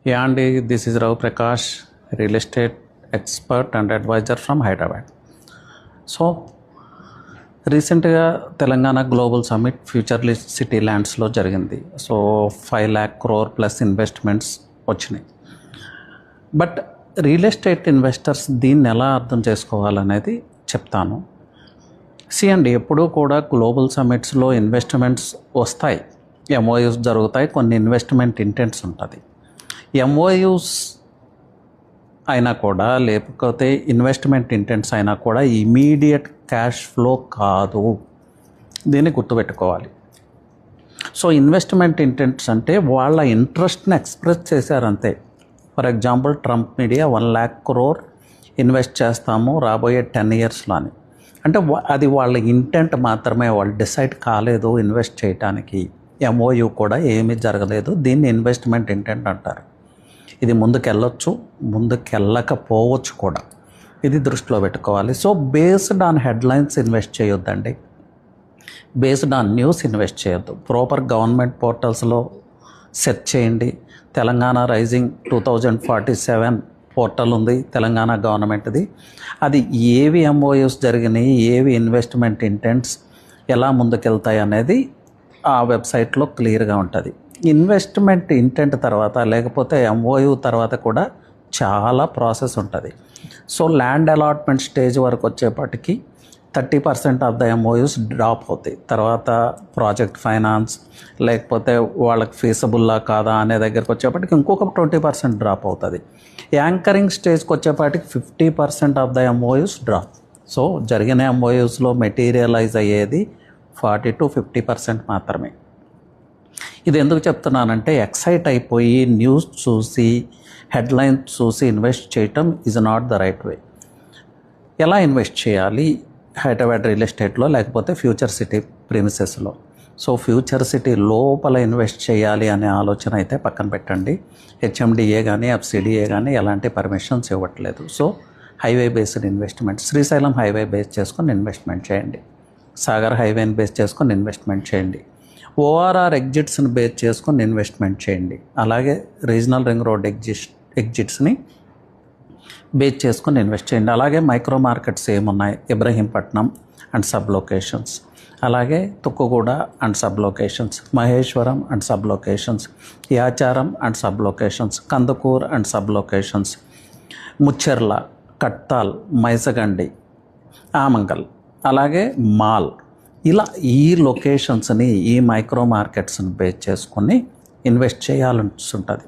Yeah, Andy, this is Rao Prakash, real estate expert and advisor from Hyderabad. So రీసెంట్గా Telangana global summit future city ల్యాండ్స్లో జరిగింది. So 5 lakh crore plus investments వచ్చినాయి. But real estate investors దీన్ని ఎలా అర్థం చేసుకోవాలనేది చెప్తాను. అండి, ఎప్పుడూ కూడా గ్లోబల్ సమ్మిట్స్లో ఇన్వెస్ట్మెంట్స్ వస్తాయి, ఎంఓయూస్ జరుగుతాయి, కొన్ని ఇన్వెస్ట్మెంట్ ఇంటెంట్స్ ఉంటుంది. ఎంఓయూస్ అయినా కూడా లేకపోతే ఇన్వెస్ట్మెంట్ ఇంటెంట్స్ అయినా కూడా ఇమీడియట్ క్యాష్ ఫ్లో కాదు, దీన్ని గుర్తుపెట్టుకోవాలి. సో ఇన్వెస్ట్మెంట్ ఇంటెంట్స్ అంటే వాళ్ళ ఇంట్రెస్ట్ని ఎక్స్ప్రెస్ చేశారంతే. For example Trump media 1 lakh crore invest చేస్తాము రాబోయే 10 yearsలో అని. అంటే అది వాళ్ళ ఇంటెంట్ మాత్రమే, వాళ్ళు డిసైడ్ కాలేదు ఇన్వెస్ట్ చేయడానికి. ఎంఓయూ కూడా ఏమీ జరగలేదు, దీన్ని ఇన్వెస్ట్మెంట్ ఇంటెంట్ అంటారు. ఇది ముందుకెళ్ళొచ్చు, ముందుకెళ్ళకపోవచ్చు కూడా, ఇది దృష్టిలో పెట్టుకోవాలి. So based on headlines invest చేయొద్దండి, బేస్డ్ ఆన్ న్యూస్ ఇన్వెస్ట్ చేయొద్దు. ప్రాపర్ గవర్నమెంట్ పోర్టల్స్లో సెర్చ్ చేయండి. తెలంగాణ రైజింగ్ 2047 పోర్టల్ ఉంది తెలంగాణ గవర్నమెంట్ది. అది ఏవి ఎంఓయూస్ జరిగినాయి, ఏవి ఇన్వెస్ట్మెంట్ ఇంటెంట్స్ ఎలా ముందుకెళ్తాయి అనేది ఆ వెబ్సైట్లో క్లియర్గా ఉంటుంది. ఇన్వెస్ట్మెంట్ ఇంటెంట్ తర్వాత లేకపోతే ఎంఓయూ తర్వాత కూడా చాలా ప్రాసెస్ ఉంటుంది. సో ల్యాండ్ అలాట్మెంట్ స్టేజ్ వరకు వచ్చేప్పటికి 30% ఆఫ్ ద ఎంఓయూస్ డ్రాప్ అవుతాయి. తర్వాత ప్రాజెక్ట్ ఫైనాన్స్ లేకపోతే వాళ్ళకి ఫీజబుల్లా కాదా అనే దగ్గరికి వచ్చేప్పటికి ఇంకొక 20% డ్రాప్ అవుతుంది. యాంకరింగ్ స్టేజ్కి వచ్చేప్పటికి 50% of the MoUs drop. So జరిగిన ఎంఓయూస్లో మెటీరియలైజ్ అయ్యేది 40 to 50% మాత్రమే. ఇది ఎందుకు చెప్తున్నానంటే, ఎక్సైట్ అయిపోయి న్యూస్ చూసి హెడ్లైన్స్ చూసి ఇన్వెస్ట్ చేయటం is not the right way. ఎలా ఇన్వెస్ట్ చేయాలి హైదరాబాద్ రియల్ ఎస్టేట్లో లేకపోతే ఫ్యూచర్ సిటీ ప్రిమిసెస్లో? సో ఫ్యూచర్ సిటీ లోపల ఇన్వెస్ట్ చేయాలి అనే ఆలోచన అయితే పక్కన పెట్టండి. హెచ్ఎండిఏ కానీ ఎఫ్సిడిఏ కానీ ఎలాంటి పర్మిషన్స్ ఇవ్వట్లేదు. So highway based investment, Srisailam highway base చేసుకొని ఇన్వెస్ట్మెంట్ చేయండి, సాగర్ హైవేని బేస్ చేసుకొని ఇన్వెస్ట్మెంట్ చేయండి, ఓఆర్ఆర్ ఎగ్జిట్స్ని బేస్ చేసుకొని ఇన్వెస్ట్మెంట్ చేయండి, అలాగే రీజనల్ రింగ్ రోడ్ ఎగ్జిట్స్ని బేస్ చేసుకొని ఇన్వెస్ట్ చేయండి. అలాగే మైక్రో మార్కెట్స్ ఏమున్నాయి, ఇబ్రహీంపట్నం అండ్ సబ్ లొకేషన్స్, అలాగే Tukkuguda and sub locations, Maheshwaram and sub locations, Yacharam and sub locations, Kandukur and sub locations, Mucherla, Kattal, Maisigandi, Amangal, అలాగే మాల్, ఇలా ఈ లొకేషన్స్ని ఈ మైక్రో మార్కెట్స్ని బేస్ చేసుకొని ఇన్వెస్ట్ చేయాల్సి ఉంటుంది.